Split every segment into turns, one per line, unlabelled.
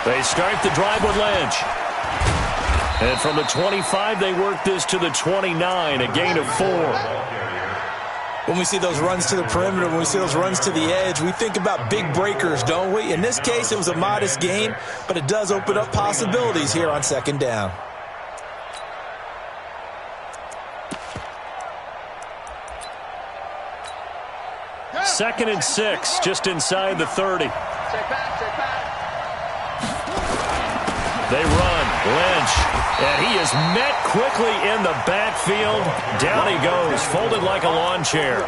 They start the drive with Lynch. And from the 25, they work this to the 29, a gain of 4.
When we see those runs to the perimeter, when we see those runs to the edge, we think about big breakers, don't we? In this case, it was a modest gain, but it does open up possibilities here on second down.
Second and 6, just inside the 30. They run. Lynch. And he is met quickly in the backfield. Down he goes, folded like a lawn chair.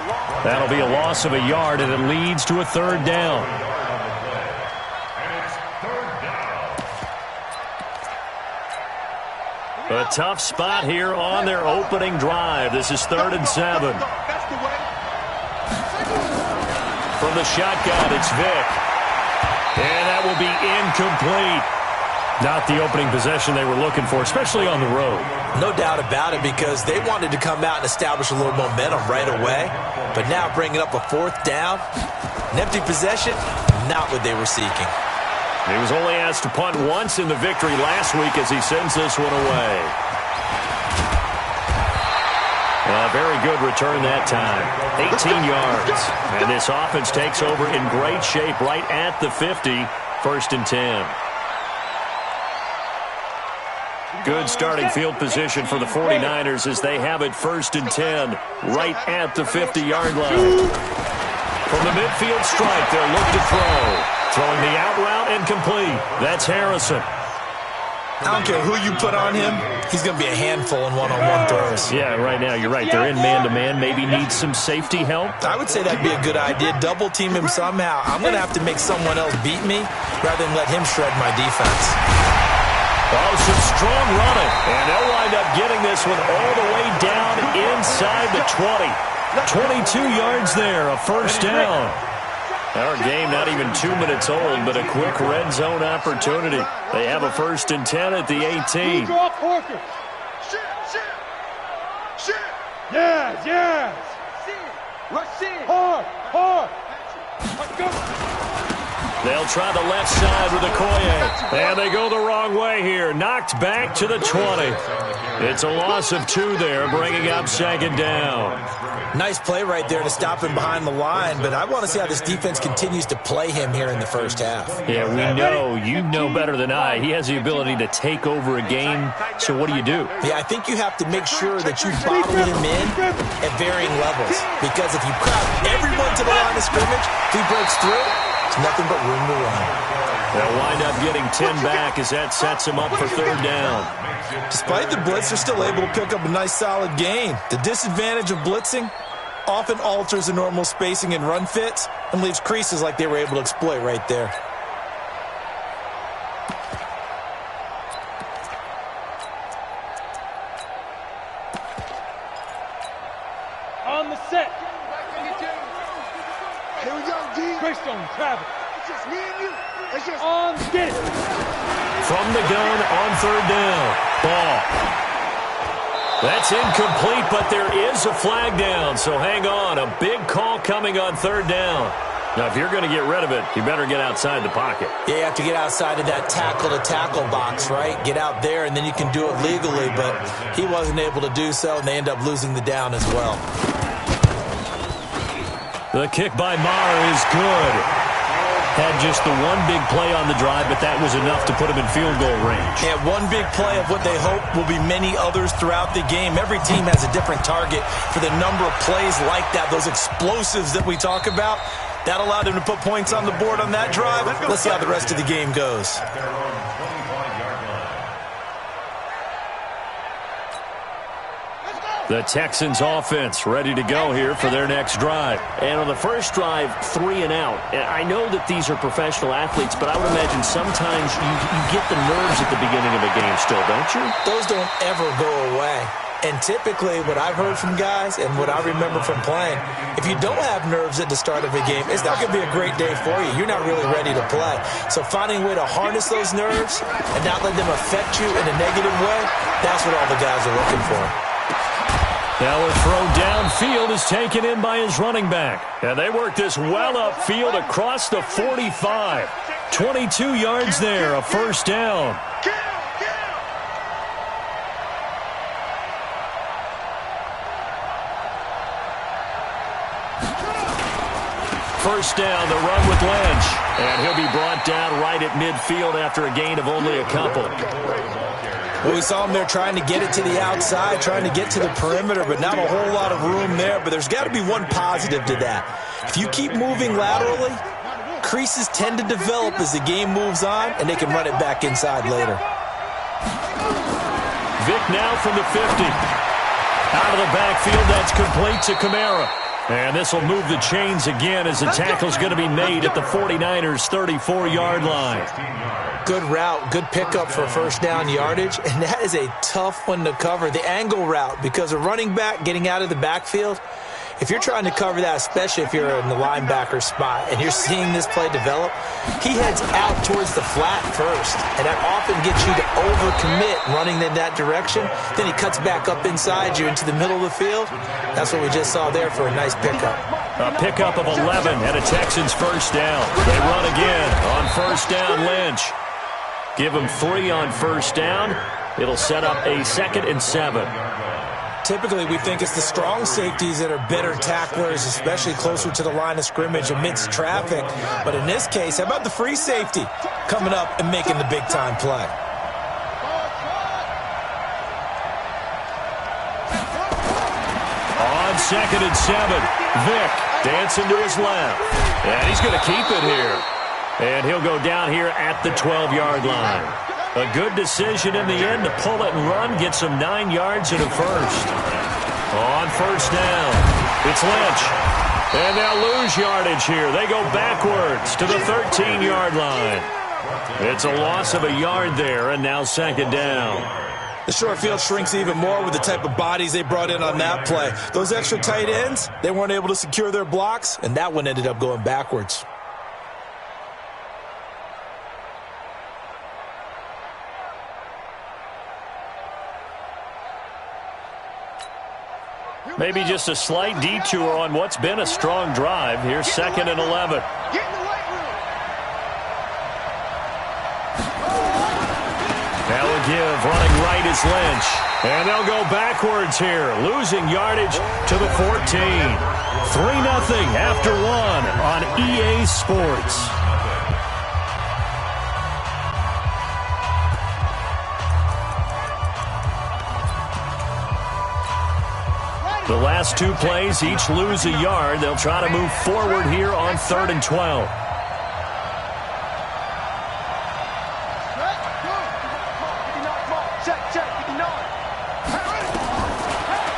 That'll be a loss of a yard, and it leads to a third down. A tough spot here on their opening drive. This is 3rd and 7. From the shotgun, it's Vick. And that will be incomplete. Not the opening possession they were looking for, especially on the road.
No doubt about it, because they wanted to come out and establish a little momentum right away. But now bringing up a 4th down, an empty possession, not what they were seeking.
He was only asked to punt once in the victory last week as he sends this one away. A very good return that time. 18 yards. And this offense takes over in great shape right at the 50. 1st and 10. Good starting field position for the 49ers as they have it 1st and 10 right at the 50-yard line. From the midfield stripe, they'll look to throw. Throwing the out route and complete. That's Harrison.
I don't care who you put on him, he's going to be a handful in one-on-one throws.
Yeah, right now, you're right. They're in man-to-man. Maybe needs some safety help.
I would say that'd be a good idea. Double-team him somehow. I'm going to have to make someone else beat me rather than let him shred my defense.
Oh, some strong running. And they'll wind up getting this one all the way down inside the 20. 22 yards there, a 1st down. Our game not even 2 minutes old, but a quick red zone opportunity. They have a 1st and 10 at the 18.
Yes. Rush in. Hard. Let's go.
They'll try the left side with Okoye. And they go the wrong way here. Knocked back to the 20. It's a loss of 2 there, bringing up 2nd down.
Nice play right there to stop him behind the line, but I want to see how this defense continues to play him here in the first half.
Yeah, we know. You know better than I. He has the ability to take over a game, so what do you do?
Yeah, I think you have to make sure that you bottle him in at varying levels, because if you crowd everyone to the line of scrimmage, if he breaks through, it's nothing but room to run.
They'll wind up getting 10 back as that sets him up for 3rd down.
Despite the blitz, they're still able to pick up a nice solid gain. The disadvantage of blitzing often alters the normal spacing and run fits and leaves creases like they were able to exploit right there.
On the set.
Here we go, D.
Greystone, travel.
It's just me and you. It's just
On, get it.
From the gun on 3rd down. Ball. That's incomplete, but there is a flag down, so hang on. A big call coming on 3rd down. Now, if you're going to get rid of it, you better get outside the pocket.
Yeah, you have to get outside of that tackle-to-tackle box, right? Get out there, and then you can do it legally, but he wasn't able to do so, and they end up losing the down as well.
The kick by Maher is good. Had just the one big play on the drive, but that was enough to put him in field goal range.
Yeah, one big play of what they hope will be many others throughout the game. Every team has a different target for the number of plays like that, those explosives that we talk about. That allowed him to put points on the board on that drive. Let's see how the rest of the game goes.
The Texans offense ready to go here for their next drive. And on the first drive, 3 and out. And I know that these are professional athletes, but I would imagine sometimes you get the nerves at the beginning of a game still, don't you?
Those don't ever go away. And typically what I've heard from guys and what I remember from playing, if you don't have nerves at the start of a game, it's not going to be a great day for you. You're not really ready to play. So finding a way to harness those nerves and not let them affect you in a negative way, that's what all the guys are looking for.
Now a throw downfield is taken in by his running back. And they work this well upfield across the 45. 22 yards there, a first down. First down, the run with Lynch. And he'll be brought down right at midfield after a gain of only a couple.
Well, we saw him there trying to get it to the outside, trying to get to the perimeter, but not a whole lot of room there. But there's got to be one positive to that. If you keep moving laterally, creases tend to develop as the game moves on, and they can run it back inside later.
Vic now from the 50. Out of the backfield, that's complete to Kamara. And this will move the chains again as the tackle's going to be made at the 49ers' 34-yard line.
Good route, good pickup for first down yardage, and that is a tough one to cover. The angle route, because a running back getting out of the backfield, if you're trying to cover that, especially if you're in the linebacker spot and you're seeing this play develop, he heads out towards the flat first, and that often gets you to overcommit running in that direction. Then he cuts back up inside you into the middle of the field. That's what we just saw there for a nice pickup.
A pickup of 11 and a Texans first down. They run again on first down, Lynch. Give him 3 on first down. It'll set up a 2nd and 7.
Typically, we think it's the strong safeties that are better tacklers, especially closer to the line of scrimmage amidst traffic. But in this case, how about the free safety coming up and making the big-time play?
On 2nd and 7, Vic dancing to his left. And he's going to keep it here. And he'll go down here at the 12-yard line. A good decision in the end to pull it and run, get some 9 yards and a first. On first down, it's Lynch. And they'll lose yardage here. They go backwards to the 13-yard line. It's a loss of a yard there, and now 2nd down.
The short field shrinks even more with the type of bodies they brought in on that play. Those extra tight ends, they weren't able to secure their blocks, and that one ended up going backwards.
Maybe just a slight detour on what's been a strong drive. Here's 2nd and 11. That'll give, running right is Lynch. And they'll go backwards here, losing yardage to the 14. 3-0 after 1 on EA Sports. The last 2 plays, each lose a yard. They'll try to move forward here on 3rd and 12.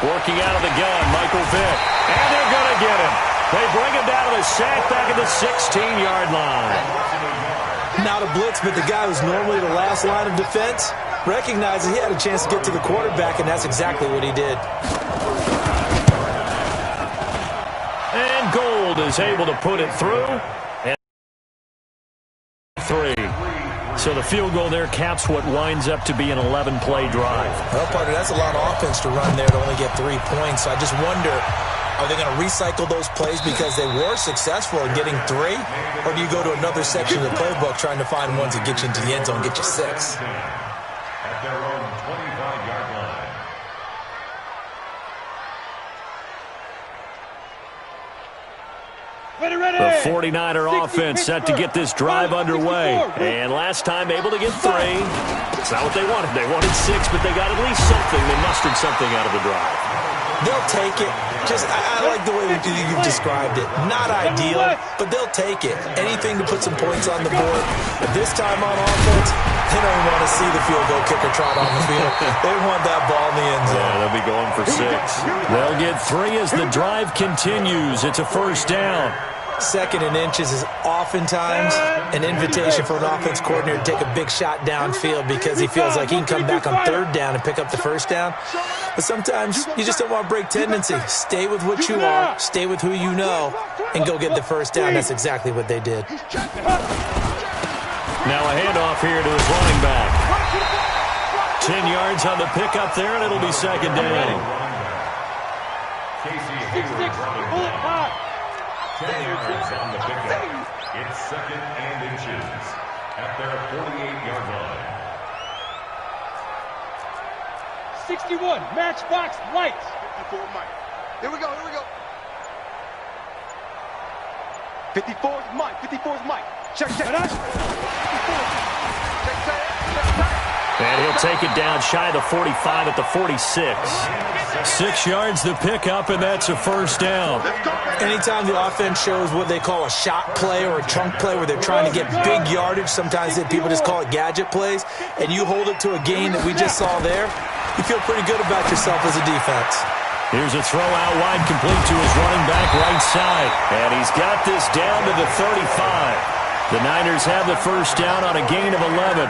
Working out of the gun, Michael Vick. And they're going to get him. They bring him down to the sack back at the 16-yard line.
Not a blitz, but the guy who's normally the last line of defense recognized that he had a chance to get to the quarterback, and that's exactly what he did.
And Gold is able to put it through. And 3. So the field goal there caps what winds up to be an 11-play drive.
Well, partner, that's a lot of offense to run there to only get 3 points. So I just wonder, are they going to recycle those plays because they were successful in getting 3? Or do you go to another section of the playbook trying to find ones that get you into the end zone, get you 6?
At their own 25-yard line.
The 49er offense set to get this drive underway. And last time able to get 3. It's not what they wanted. They wanted 6, but they got at least something. They mustered something out of the drive.
They'll take it. I like the way you've described it. Not ideal, but they'll take it. Anything to put some points on the board. But this time on offense, they don't want to see the field goal kicker trot on the field. They want that ball in the end zone.
Yeah, they'll be going for 6. They'll get 3 as the drive continues. It's a first down.
2nd and inches is oftentimes an invitation for an offense coordinator to take a big shot downfield because he feels like he can come back on 3rd down and pick up the first down. But sometimes you just don't want to break tendency. Stay with what you are, stay with who you know, and go get the first down. That's exactly what they did.
Now a handoff here to his running back. 10 yards on the pickup there, and it'll be 2nd down.
10 yards on the pickup. It's 2nd and inches. at their 48-yard line.
61, matchbox lights.
54 Mike. Here we go, here we go. 54 is Mike, 54 is Mike. Check, check. 54. Check, check.
And he'll take it down shy of the 45 at the 46. 6 yards the pickup, and that's a first down.
Anytime the offense shows what they call a shot play or a chunk play where they're trying to get big yardage, sometimes people just call it gadget plays, and you hold it to a gain that we just saw there, you feel pretty good about yourself as a defense.
Here's a throw out wide, complete to his running back right side. And he's got this down to the 35. The Niners have the first down on a gain of 11.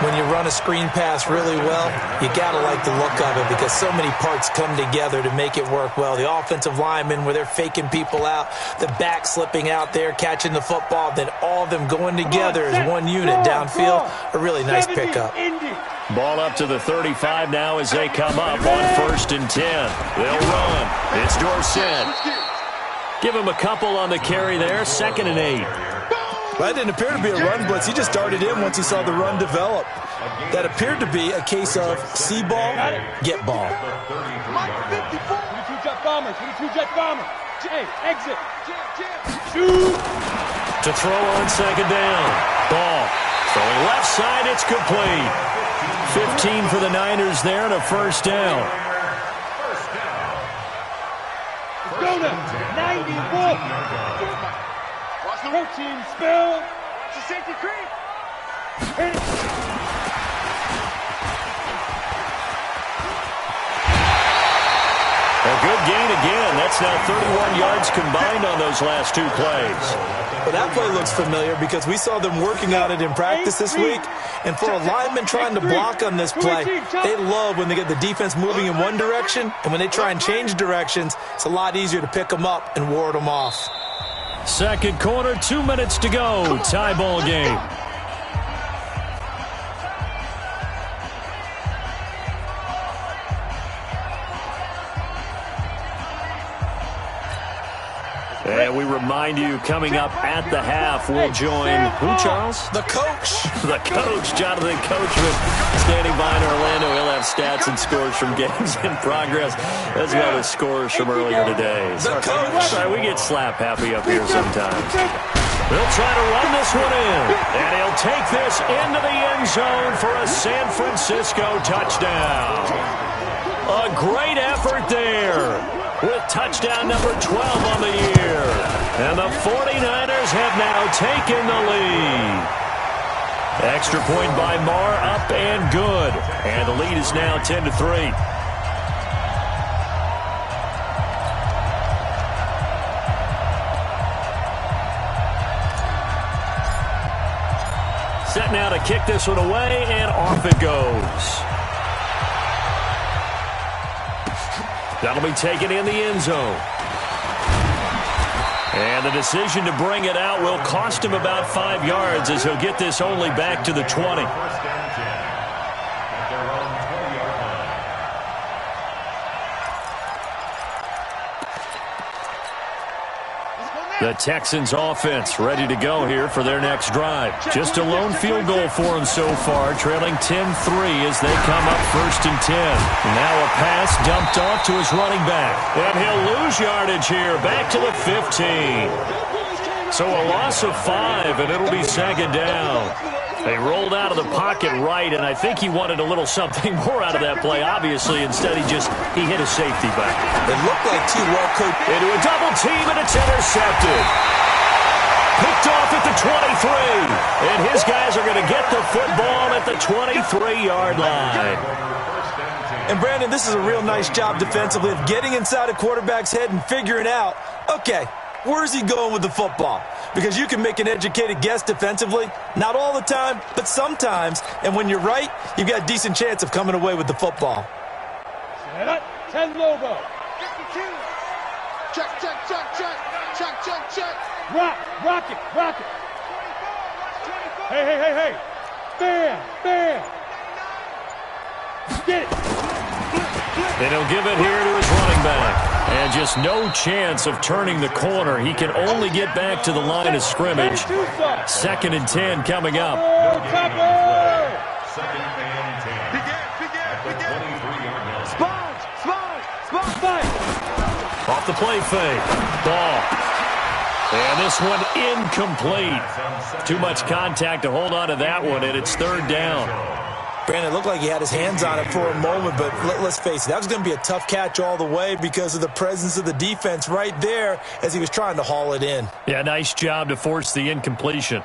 When you run a screen pass really well, you got to like the look of it because so many parts come together to make it work well. The offensive linemen, where they're faking people out, the back slipping out there, catching the football, then all of them going together as one unit downfield. A really nice pickup.
Ball up to the 35 now as they come up on 1st and 10. They'll run. It's Dorsett. Give him a couple on the carry there. 2nd and 8.
That didn't appear to be a run blitz. He just started in once he saw the run develop. That appeared to be a case of see ball, get ball.
22 jet bombers, 22 jet bombers. Jay, exit. Shoot.
To throw on 2nd down. Ball. Throwing left side, it's complete. 15 for the Niners there and a first down.
Go now. 91. Protein spill.
It's a safety creep.
A good gain again. That's now 31 yards combined on those last 2 plays.
Well, that play looks familiar because we saw them working on it in practice this week. And for a lineman trying to block on this play, they love when they get the defense moving in one direction. And when they try and change directions, it's a lot easier to pick them up and ward them off.
2nd quarter, 2 minutes to go. Tie ball game. And we remind you, coming up at the half, we'll join who, Charles?
The coach.
The coach, Jonathan Coachman, standing by in Orlando. He'll have stats and scores from games in progress, as well as scores from earlier today.
The coach.
Sorry, we get slap happy up here sometimes. They'll try to run this one in, and he'll take this into the end zone for a San Francisco touchdown. A great effort there, with touchdown number 12 on the year. And the 49ers have now taken the lead. Extra point by Marr, up and good. And the lead is now 10-3. Set now to kick this one away, and off it goes. That'll be taken in the end zone. And the decision to bring it out will cost him about 5 yards as he'll get this only back to the 20. The Texans offense ready to go here for their next drive. Just a lone field goal for them so far, trailing 10-3 as they come up 1st and 10. Now a pass dumped off to his running back. And he'll lose yardage here, back to the 15. So a loss of 5, and it'll be 2nd down. They rolled out of the pocket right, and I think he wanted a little something more out of that play. Obviously, instead he hit a safety back.
It looked like too well coached.
Into a double team, and it's intercepted. Picked off at the 23. And his guys are going to get the football at the 23-yard line.
And, Brandon, this is a real nice job defensively of getting inside a quarterback's head and figuring out, okay, where's he going with the football? Because you can make an educated guess defensively. Not all the time, but sometimes. And when you're right, you've got a decent chance of coming away with the football.
Set up, 10 Lobo.
52. Check, check, check, check. Check, check, check.
Rock it. Hey. Bam.
And he'll give it here to his running back. And just no chance of turning the corner. He can only get back to the line of scrimmage. 2nd and 10 coming up.
Second and 10. At the 23-yard line.
Fight.
Off the play fake. Ball. And this one incomplete. Too much contact to hold on to that one, and it's 3rd down.
Brandon, it looked like he had his hands on it for a moment, but let's face it, that was going to be a tough catch all the way because of the presence of the defense right there as he was trying to haul it in.
Yeah, nice job to force the incompletion.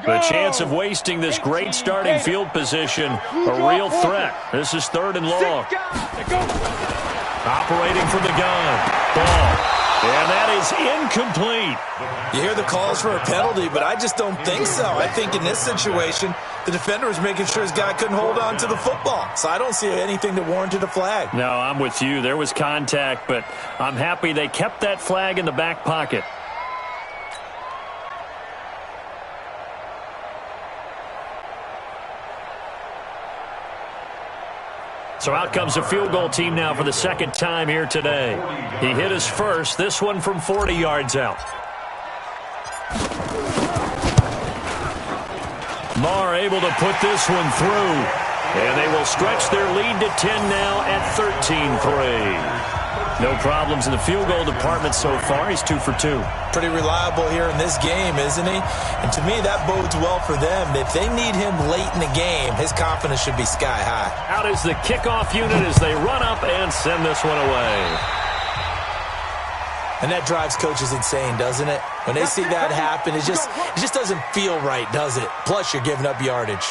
The chance of wasting this great starting field position, a real threat. This is 3rd and long. Operating from the gun. Ball. And that is incomplete.
You hear the calls for a penalty, but I just don't think so. I think in this situation, the defender was making sure his guy couldn't hold on to the football. So I don't see anything that warranted a flag.
No, I'm with you. There was contact, but I'm happy they kept that flag in the back pocket. So out comes the field goal team now for the 2nd time here today. He hit his first, this one from 40 yards out. Marr able to put this one through. And they will stretch their lead to 10 now at 13-3. No problems in the field goal department so far. He's 2 for 2.
Pretty reliable here in this game, isn't he? And to me, that bodes well for them. If they need him late in the game, his confidence should be sky high.
Out is the kickoff unit as they run up and send this one away.
And that drives coaches insane, doesn't it? When they see that happen, it just doesn't feel right, does it? Plus, you're giving up yardage.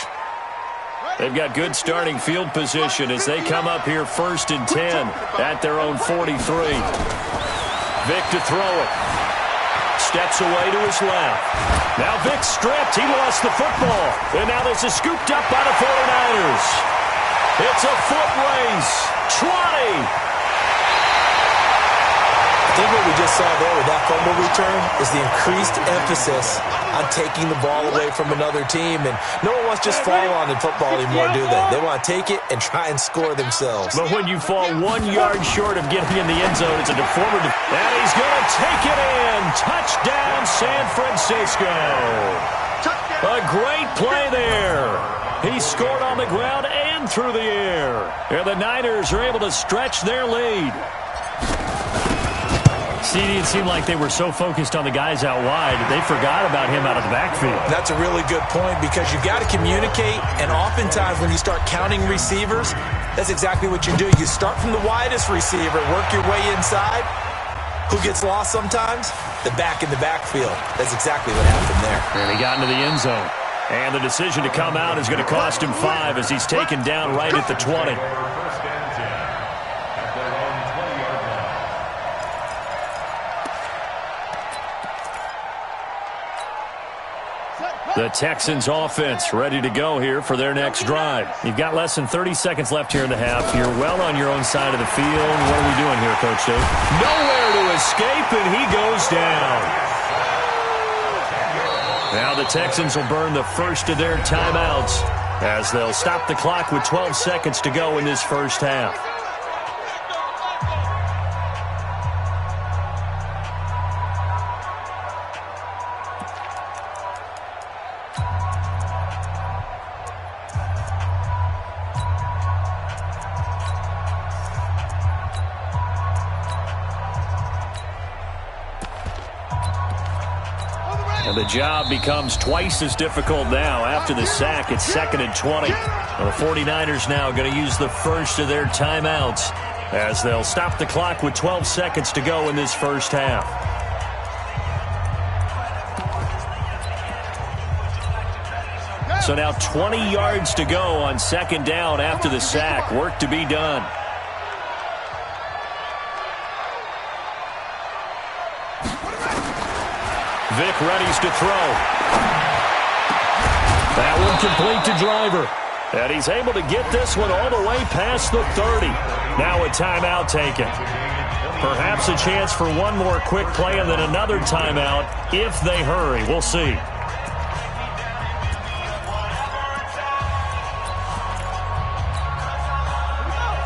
They've got good starting field position as they come up here 1st and 10 at their own 43. Vic to throw it. Steps away to his left. Now Vic stripped. He lost the football. And now this is scooped up by the 49ers. It's a foot race. 20.
I think what we just saw there with that fumble return is the increased emphasis on taking the ball away from another team. And no one wants to just fall on in football anymore, do they? They want to take it and try and score themselves.
But when you fall 1 yard short of getting in the end zone, it's a deformity. And he's going to take it in. Touchdown, San Francisco. A great play there. He scored on the ground and through the air. And the Niners are able to stretch their lead. CD, it seemed like they were so focused on the guys out wide, they forgot about him out of the backfield.
That's a really good point because you've got to communicate, and oftentimes when you start counting receivers, that's exactly what you do. You start from the widest receiver, work your way inside. Who gets lost sometimes? The back in the backfield. That's exactly what happened there.
And he got into the end zone. And the decision to come out is going to cost him 5 as he's taken down right at the 20. The Texans offense ready to go here for their next drive. You've got less than 30 seconds left here in the half. You're well on your own side of the field. What are we doing here, Coach Dave? Nowhere to escape, and he goes down. Now the Texans will burn the first of their timeouts as they'll stop the clock with 12 seconds to go in this first half. And the job becomes twice as difficult now after the sack. It's 2nd and 20. Well, the 49ers now going to use the first of their timeouts as they'll stop the clock with 12 seconds to go in this first half. So now 20 yards to go on 2nd down after the sack. Work to be done. Vic readies to throw. That one complete to Driver. And he's able to get this one all the way past the 30. Now a timeout taken. Perhaps a chance for one more quick play and then another timeout if they hurry. We'll see.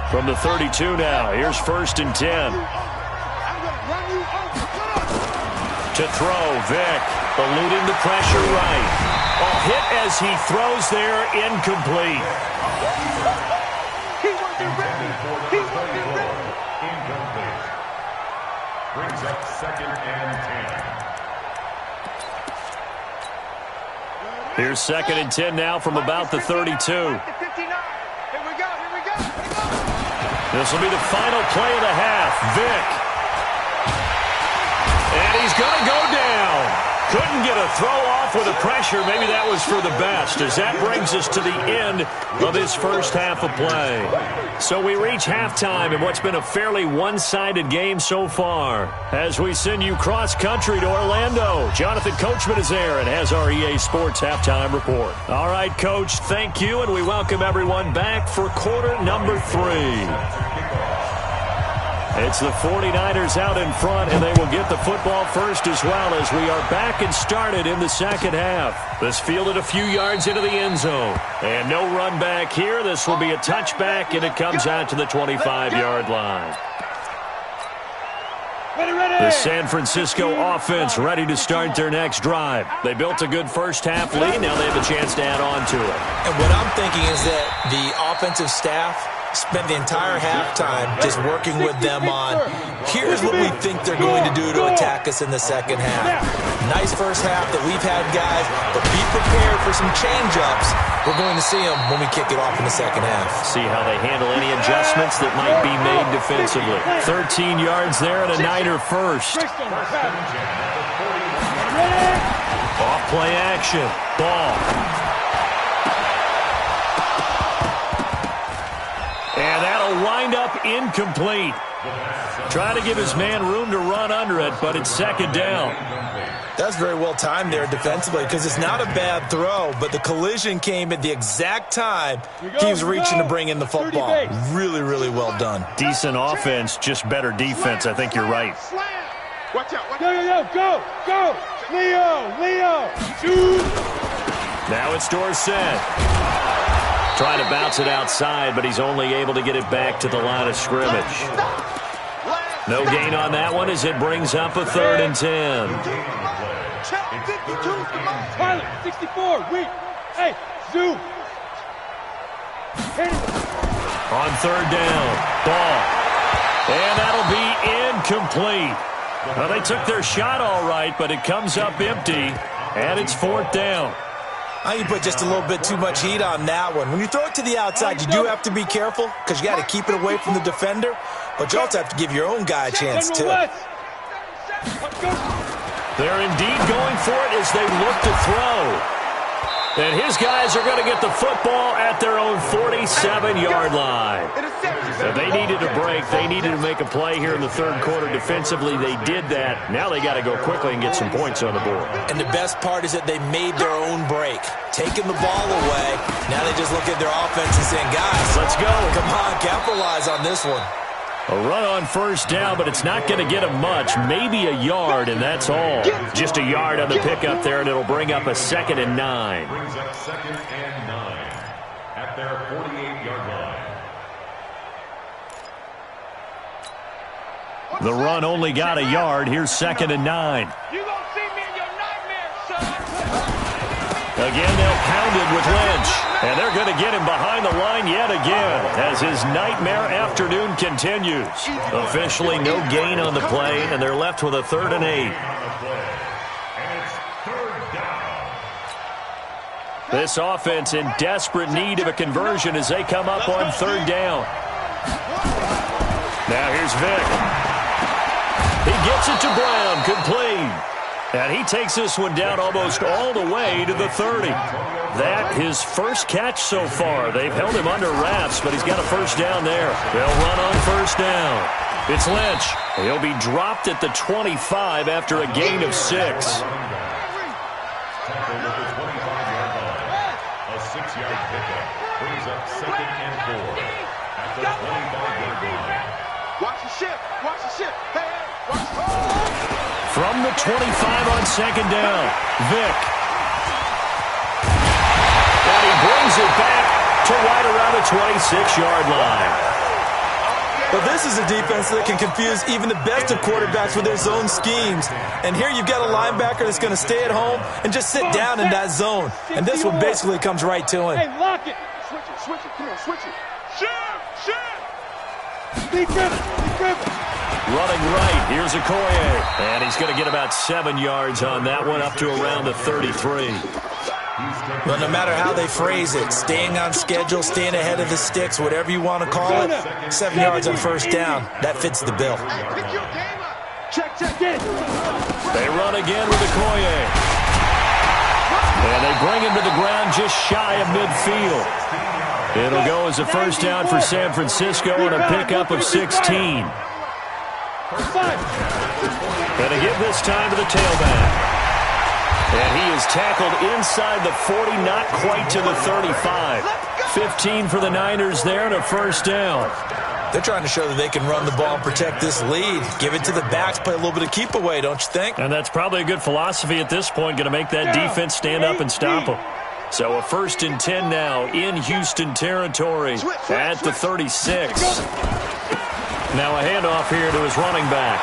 From the 32 now, here's 1st and 10. To throw, Vick, eluding the pressure right. A hit as he throws there, incomplete.
He wasn't ready. He wasn't ready.
Incomplete. Brings up 2nd and 10.
Here's 2nd and 10 now from about the 32.
Here we go. Here we go.
This will be the final play of the half. Vick. And he's going to go down. Couldn't get a throw off with the pressure. Maybe that was for the best, as that brings us to the end of this first half of play. So we reach halftime in what's been a fairly one-sided game so far. As we send you cross-country to Orlando, Jonathan Coachman is there and has our EA Sports halftime report. All right, Coach, thank you, and we welcome everyone back for quarter number 3. It's the 49ers out in front, and they will get the football first as well as we are back and started in the second half. This fielded a few yards into the end zone. And no run back here. This will be a touchback, and it comes out to the 25-yard line. The San Francisco offense ready to start their next drive. They built a good first half lead. Now they have a chance to add on to it.
And what I'm thinking is that the offensive staff spent the entire halftime just working with them on, here's what we think they're going to do to attack us in the second half. Nice first half that we've had, guys, but be prepared for some change-ups. We're going to see them when we kick it off in the second half.
See how they handle any adjustments that might be made defensively. 13 yards there and a Niner first. Off play action. Ball. And that'll wind up incomplete. Trying to give his man room to run under it, but it's 2nd down.
That's very well timed there defensively because it's not a bad throw, but the collision came at the exact time he was reaching to bring in the football. Really, really well done.
Decent offense, just better defense. I think you're right.
Watch out.
Go. Leo. Shoot.
Now it's Dorsett. Trying to bounce it outside, but he's only able to get it back to the line of scrimmage. No gain on that one as it brings up a 3rd and 10.
Pilot, 64, weak. Hey, zoom.
On 3rd down, ball. And that'll be incomplete. Well, they took their shot all right, but it comes up empty, and it's 4th down.
I think you put just a little bit too much heat on that one. When you throw it to the outside, you do have to be careful because you got to keep it away from the defender, but you also have to give your own guy a chance, too.
They're indeed going for it as they look to throw. And his guys are going to get the football at their own 47-yard line. So they needed a break. They needed to make a play here in the 3rd quarter. Defensively, they did that. Now they got to go quickly and get some points on the board.
And the best part is that they made their own break, taking the ball away. Now they just look at their offense and saying, guys,
let's go.
Come on, capitalize on this one.
A run on 1st down, but it's not going to get him much. Maybe a yard, and that's all. Just a yard on the pickup there, and it'll bring up a 2nd and 9.
Brings up 2nd and 9 at their 48-yard line.
The run only got a yard. Here's 2nd and 9.
You gonna see me in your nightmare, son.
Again, they'll pound it with Lynch. And they're going to get him behind the line yet again as his nightmare afternoon continues. Officially no gain on the play, and they're left with a 3rd and 8. This offense in desperate need of a conversion as they come up on 3rd down. Now here's Vick. He gets it to Brown, complete. And he takes this one down almost all the way to the 30. That his first catch so far. They've held him under wraps, but he's got a 1st down there. They'll run on 1st down. It's Lynch. He'll be dropped at the 25 after a gain of 6.
A 6-yard pickup brings up 2nd and 4 at the 25-yard line.
Watch the ship. Hey, watch the ship.
From the 25 on 2nd down, Vick. And he brings it back to right around the 26-yard line.
But this is a defense that can confuse even the best of quarterbacks with their zone schemes. And here you've got a linebacker that's going to stay at home and just sit down in that zone. And this one basically comes right to him.
Hey, lock it. Switch it. Come on, switch it. Shoot. Deep ribbon.
Running right, here's Okoye. And he's going to get about 7 yards on that one, up to around the 33.
Well, no matter how they phrase it, staying on schedule, staying ahead of the sticks, whatever you want to call it, 7 yards on first down, that fits the bill.
Check in.
They run again with Okoye. And they bring him to the ground just shy of midfield. It'll go as a first down for San Francisco and a pickup of 16. And they give this time to the tailback. And he is tackled inside the 40, not quite to the 35. 15 for the Niners there and a first down.
They're trying to show that they can run the ball and protect this lead. Give it to the backs, play a little bit of keep away, don't you think?
And that's probably a good philosophy at this point, going to make that defense stand up and stop them. So a 1st and 10 now in Houston territory at the 36. Now a handoff here to his running back.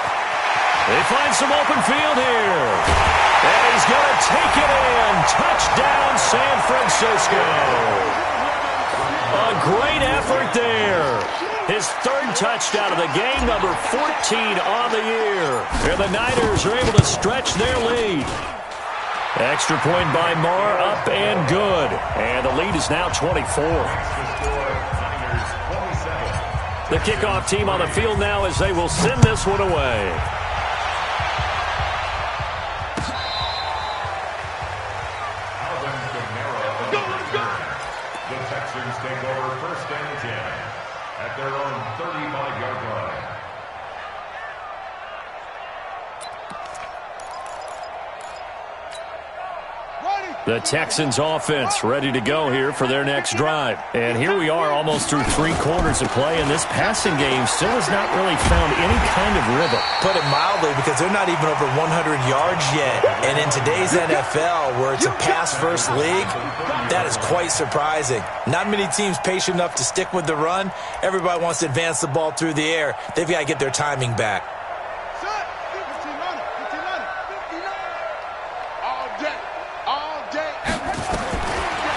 They find some open field here. And he's going to take it in. Touchdown, San Francisco. A great effort there. His 3rd touchdown of the game, number 14 on the year. And the Niners are able to stretch their lead. Extra point by Marr, up and good. And the lead is now 24. The kickoff team on the field now as they will send this one away.
The Texans take over 1st and 10 at their own 35-yard line.
The Texans offense ready to go here for their next drive. And here we are almost through 3 quarters of play, and this passing game still has not really found any kind of rhythm.
Put it mildly, because they're not even over 100 yards yet. And in today's NFL, where it's a pass-first league, that is quite surprising. Not many teams patient enough to stick with the run. Everybody wants to advance the ball through the air. They've got to get their timing back.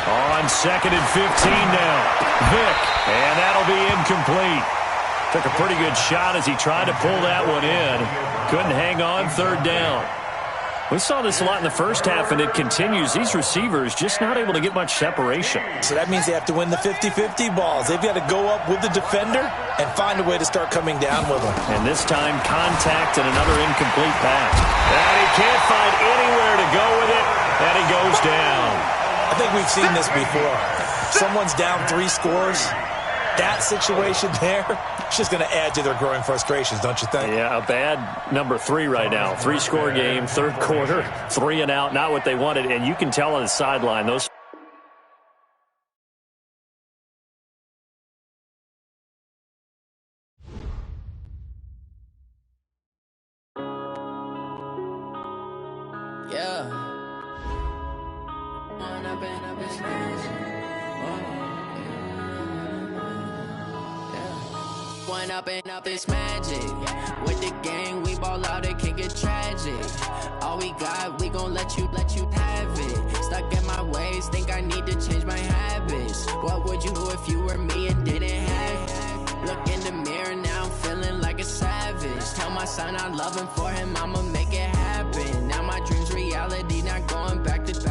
On 2nd and 15 now. Vick, and that'll be incomplete. Took a pretty good shot as he tried to pull that one in. Couldn't hang on, 3rd down. We saw this a lot in the first half, and it continues. These receivers just not able to get much separation.
So that means they have to win the 50-50 balls. They've got to go up with the defender and find a way to start coming down with them.
And this time, contact and another incomplete pass. And he can't find anywhere to go with it, and he goes down.
I think we've seen this before. Someone's down 3 scores. That situation there, it's just going to add to their growing frustrations, don't you think?
Yeah, a bad number 3 right now. 3-score game, 3rd quarter, 3 and out, not what they wanted. And you can tell on the sideline, those
up this magic. With the gang, we ball out, it can get tragic. All we got, we gon' let you have it. Stuck in my ways, think I need to change my habits. What would you do if you were me and didn't have it? Look in the mirror, now I'm feeling like a savage. Tell my son I love him, for him I'ma make it happen. Now my dream's reality, not going back to.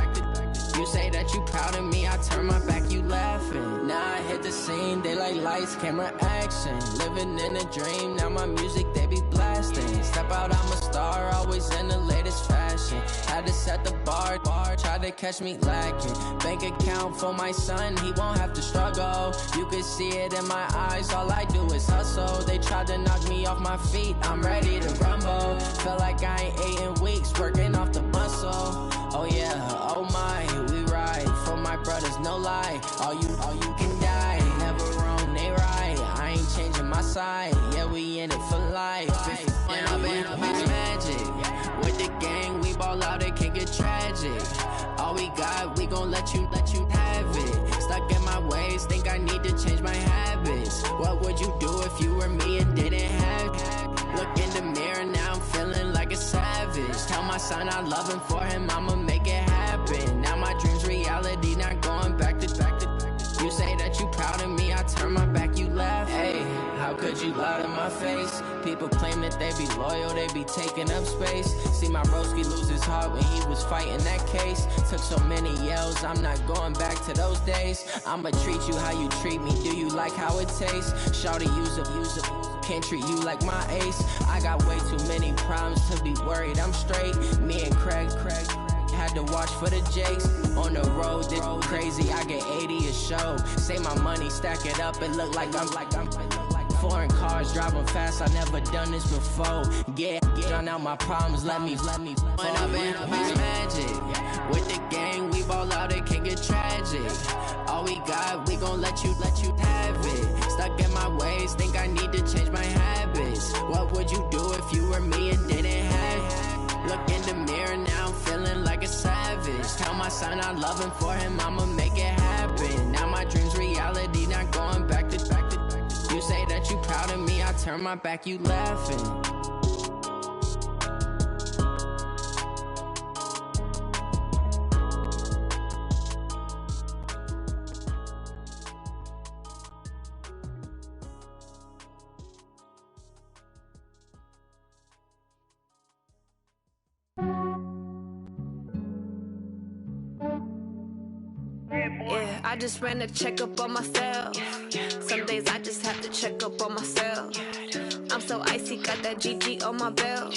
You say that you proud of me, I turn my back, you laughing. Now I hit the scene, they like lights, camera, action. Living in a dream, now my music, they be blasting. Step out, I'm a star, always in the latest fashion. Had to set the bar, try to catch me lacking. Bank account for my son, he won't have to struggle. You can see it in my eyes, all I do is hustle. They tried to knock me off my feet, I'm ready to rumble. Feel like I ain't ate in weeks, working off the muscle. Oh yeah, oh my, we ride for my brothers, no lie. All you can die, never wrong, they right. I ain't changing my side, yeah, we in it for life. Yeah, I've been magic with the gang, we ball ball out, it can get tragic. All we got, we gon' let you have it. Stuck in my ways, think I need to change my habits. What would you do if you were me and didn't have it? Look in the mirror, now I'm feeling like a savage. Tell my son I love him, for him I'ma make it happen. Now my dream's reality, not going back to. You say that you proud of me, I turn my back, you laugh. Hey, how could you lie to my face? People claim that they be loyal, they be taking up space. See my broski lose his heart when he was fighting that case. Took so many yells, I'm not going back to those days. I'ma treat you how you treat me, do you like how it tastes? Shawty, use up, can't treat you like my ace. I got way too many problems to be worried, I'm straight. Me and Craig had to watch for the Jakes. On the road, this crazy, I get 80 a show. Say my money, stack it up, it look like I'm foreign cars, driving fast, I never done this before. Get drown out my problems, let me When up in magic, with the gang, we ball out, it can get tragic. All we got, we gon' let you have it. Stuck in my ways, think I need to change my habits. What would you do if you were me and didn't have it? Look in the mirror, now I'm feeling like a savage. Tell my son I love him, for him I'ma make it happen. Now my dream's reality, not going back to. You say that you proud of me, I turn my back, you laughing.
Yeah, I just ran a checkup on myself. Some days I just have to check up on myself. I'm so icy, got that GG on my belt.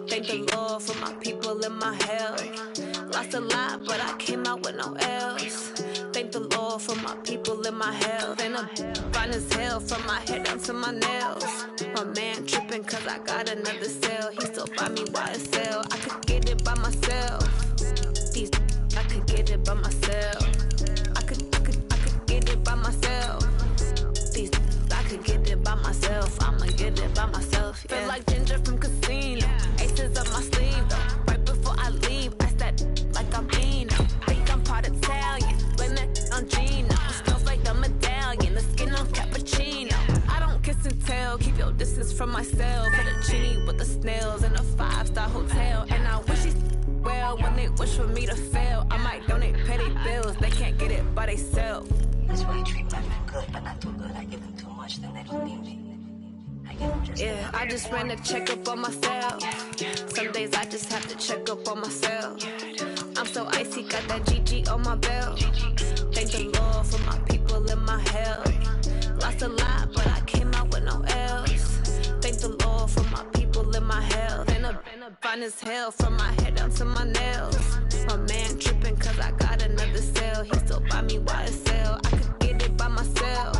Thank the Lord for my people in my health. Lost a lot, but I came out with no L's. Thank the Lord for my people in my health. And I'm fine as hell from my head down to my nails. My man tripping cause I got another cell. He still buy me YSL. I could get it by myself. These I could get it by myself. I could get it by myself. These I could get it by myself. I'ma get it by myself. Yeah. Feel like Ginger from Casino. Aces up my sleeve though. Right before I leave, I said like I'm Eno. Think I'm part Italian. Blame it on Gino. Smells like the medallion. The skin on cappuccino. I don't kiss and tell. Keep your distance from myself. For the genie with the snails in a 5-star hotel. And I wish he's well when they wish for me to fail. I might donate petty bills. They can't get it by themselves.
That's why I treat my men good, but not too good. I give them too much, then they don't need me. I give them just
yeah, I just ran a checkup on myself. Some days I just have to check up on myself. I'm so icy, got that GG on my belt. Thank the Lord for my people in my health. Lost a lot, but I came out with no L's. Thank the Lord for my people in my health. And I'm fine as hell from my head down to my nails. My man tripping cause I got another cell. He still buy me YSL. I could get it by myself.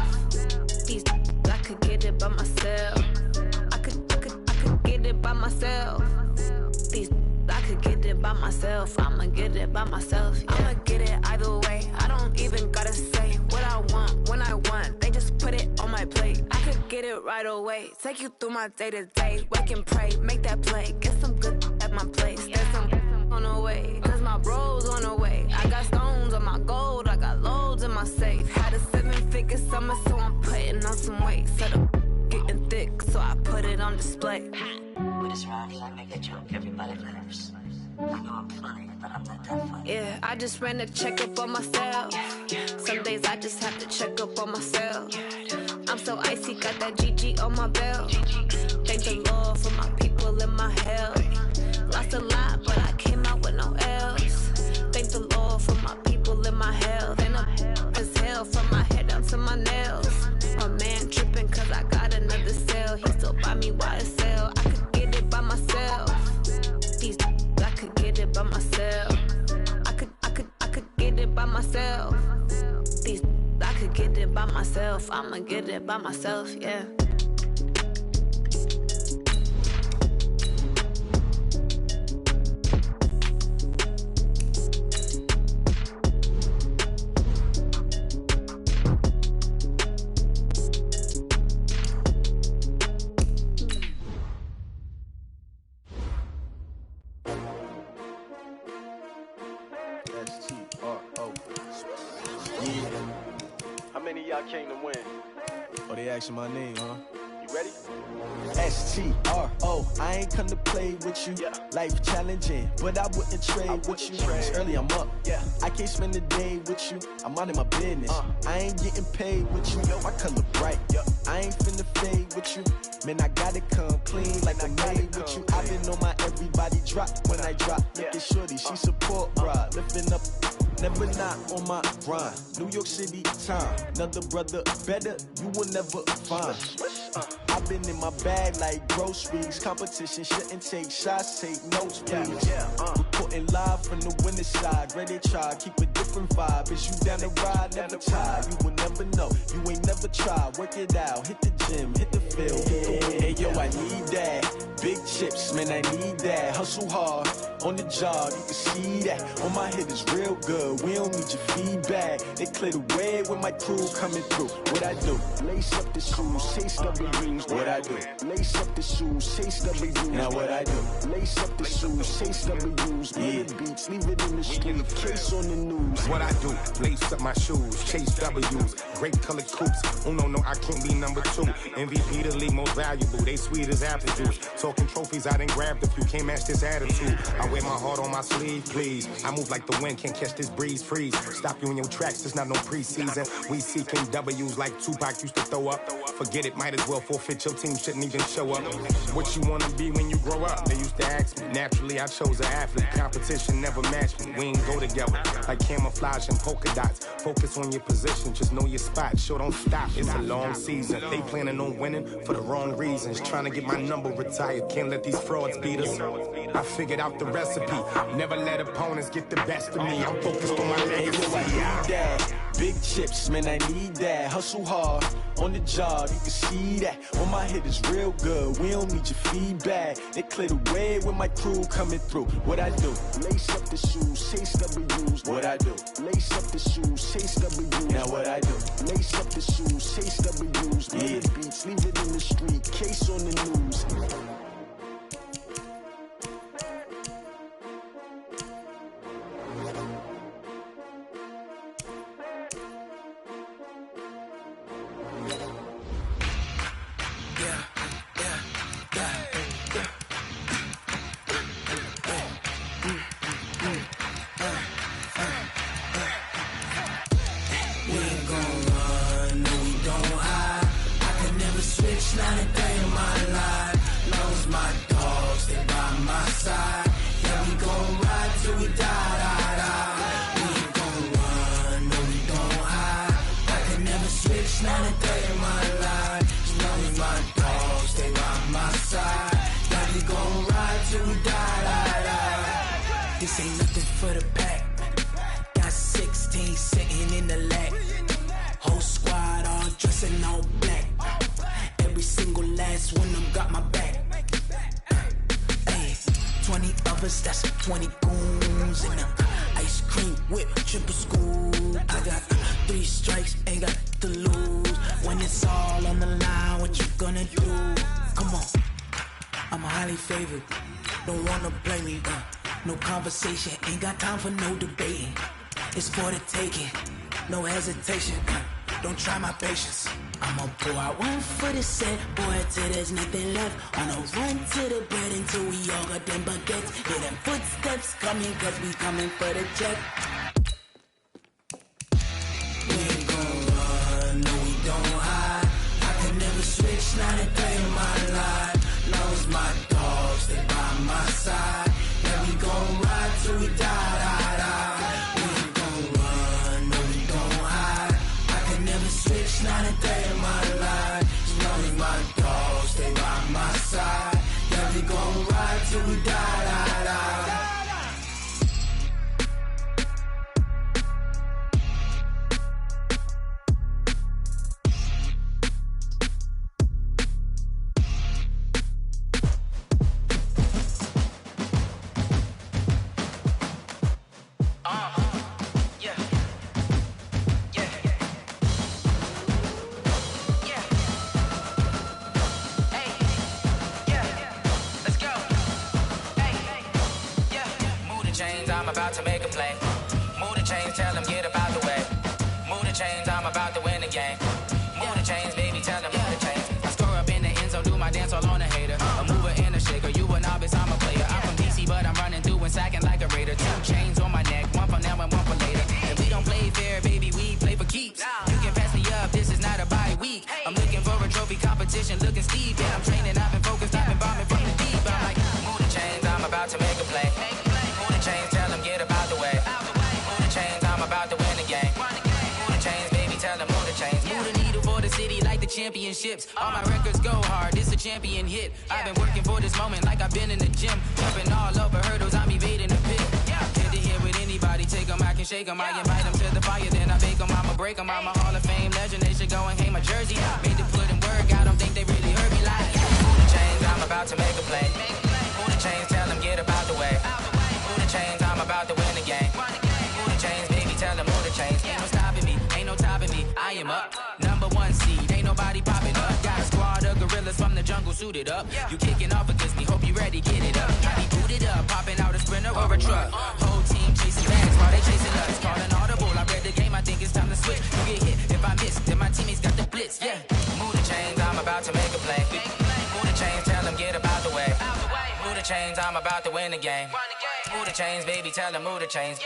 These I could get it by myself. I could get it by myself. These I could get it by myself. I'ma get it by myself. Yeah. I'ma get it either way. I don't even gotta say what I want when I want. They just put it on my plate. I could get it right away. Take you through my day to day. Wake and pray, make that play. Get some good at my place. There's some on the way. Cause my bros on the way. I got stones on my gold. I got loads in my safe. Had a 7-figure summer, so I'm putting on some weight. Set up getting thick, so I put it on display.
with this round, I make a joke, everybody laughs. I know I'm funny, but I'm not that funny.
Yeah, I just ran a checkup on myself. Some days I just have to check up on myself. I'm so icy, got that GG on my belt. Thank the Lord for my people in my health. Lost a lot, but I came out with no L's. Thank the Lord for my people in my health. And I'm as hell from my head down to my nails. My man tripping cause I got another cell. He still buy me YSL. I could get it by myself. These I could get it by myself. I could get it by myself. These I could get it by myself. I'ma get it by myself, yeah.
y'all came to win.
Oh, they asking my name, huh?
You ready?
S-T-R-O, I ain't come to play with you. Life challenging, but I wouldn't trade with you. It's early, I'm up. I can't spend the day with you. I'm out of my business. I ain't getting paid with you. My color bright. I ain't finna fade with you. Man, I gotta come clean like I'm made with you. I've been on my everybody drop when I drop. Look at shorty, she support ride. Lifting up, never not on my grind. New York City time, another brother better, you will never find. I've been in my bag like groceries. Competition shouldn't take shots, take notes, please. Reporting live from the winning side. Ready to try, keep a different vibe. Is you down the ride, never tired. You will never know, you ain't never tried. Work it out, hit the gym, hit the field, hit the wind. Hey yo, I need that. Big chips, man, I need that. Hustle hard, on the job, you can see that. On my head is real good, we don't need your feedback. They clear the way when my crew coming through. What I do? Lace up the shoes, chase W's. What I do? Lace up the shoes, chase W's. Now what I do? Lace up the shoes, chase W's. Murder beats, leave it in the street, case on the news.
What I do? Lace up my shoes, chase W's. Great colored coops. Oh no, I can't be number 2. MVP the league most valuable. They sweet as apple juice. Talking trophies, I done grabbed a few. Can't match this attitude. I wear my heart on my sleeve, please. I move like the wind, can't catch this breeze. Freeze. Stop you in your tracks. There's not no preseason. We seeking W's like Tupac used to throw up. Forget it, might as well forfeit. Your team shouldn't even show up. What you wanna be when you grow up? They used to ask me. Naturally, I chose an athlete. Competition never matched me. We ain't go together like camouflage and polka dots. Focus on your position, just know your spot. Sure, don't stop. It's a long season. They planning on winning for the wrong reasons. Trying to get my number retired. Can't let these frauds beat us. I figured out the recipe. Never let opponents get the best of me. I'm focused on my legacy.
Big chips, man, I need that. Hustle hard, on the job, you can see that. On my head is real good, we don't need your feedback. They clear the way when my crew coming through. What I do? Lace up the shoes, chase W's. What I do? Lace up the shoes, chase W's. Now what I do? Lace up the shoes, chase W's. Murder beats, leave it in the street, case on the news.
This ain't nothing for the pack. Got 16 sitting in the lap. Whole squad all dressing all black. Every single last one of them got my back. Hey, 20 of us, that's 20 goons in them. Ice cream whip, triple school. I got 3 strikes, ain't got to lose. When it's all on the line, what you gonna do? Come on, I'm highly favored. Don't wanna play me, no conversation, ain't got time for no debating. It's for the taking, no hesitation. Don't try my patience. I'ma pour out one for the set, boy, till there's nothing left. On a run to the bread until we all got them baguettes. Hear them footsteps coming, cause we coming for the check. We ain't gon' run, no we don't hide. I can never switch, not a day in my life. Long as my dogs, they by my side. Yeah, we gon' ride till we die. We ain't gon' run, no we don't hide. I can never switch, not a day in my life. As long as my dogs, they by my side. Yeah, we gon' ride till we die.
I'm about to make a play. Move the chains, tell them get up out the way. Move the chains, I'm about to win the game.
game. Move the chains, baby, tell them move the chains. I score up in the end zone, do my dance all on a hater. A mover and a shaker, you a novice, I'm a player. I'm from DC, but I'm running through and sacking like a raider. 2 chains on my neck, one for now and one for later. And we don't play fair, baby, we play for keeps. You can pass me up, this is not a bye week. I'm looking for a trophy competition, looking steep. And I'm training, I've been focused, I've been bombing from the deep. I'm like, move the chains, I'm about to make a play. Move the chains, tell them get about the way. Move the chains, I'm about to win the game. Move the chains, baby, tell them move the chains. Move the needle for the city like the championships. All my records go hard, this a champion hit. I've been working for this moment like I've been in the gym. Jumping all over hurdles, I'm evading the pit. Get to here with anybody, take them, I can shake them. I invite them to the fire, then I bake them, I'ma break them. I'm a Hall of Fame legend, they should go and hang my jersey. Made to put in work, I don't think they really heard me like. Move the chains, I'm about to make a play. Move the chains, tell them get about the way. Move the chains, I'm about to win the game. Move the chains, baby, tell them move the chains. Ain't no stopping me, ain't no topping me, I am up. #1 seed, ain't nobody popping up. Got a squad of gorillas from the jungle suited up. You kicking off against me, hope you ready, get it up. I be booted up, popping out a sprinter or a truck. Whole team chasing bags while they chasing us. Call an audible, I read the game, I think it's time to switch. You get hit, if I miss, then my teammates got the blitz, yeah. Move the chains, I'm about to make a play. Move the chains, tell them get about the way. Move the chains, I'm about to win the game. Move the chains, baby, tell them move the chains.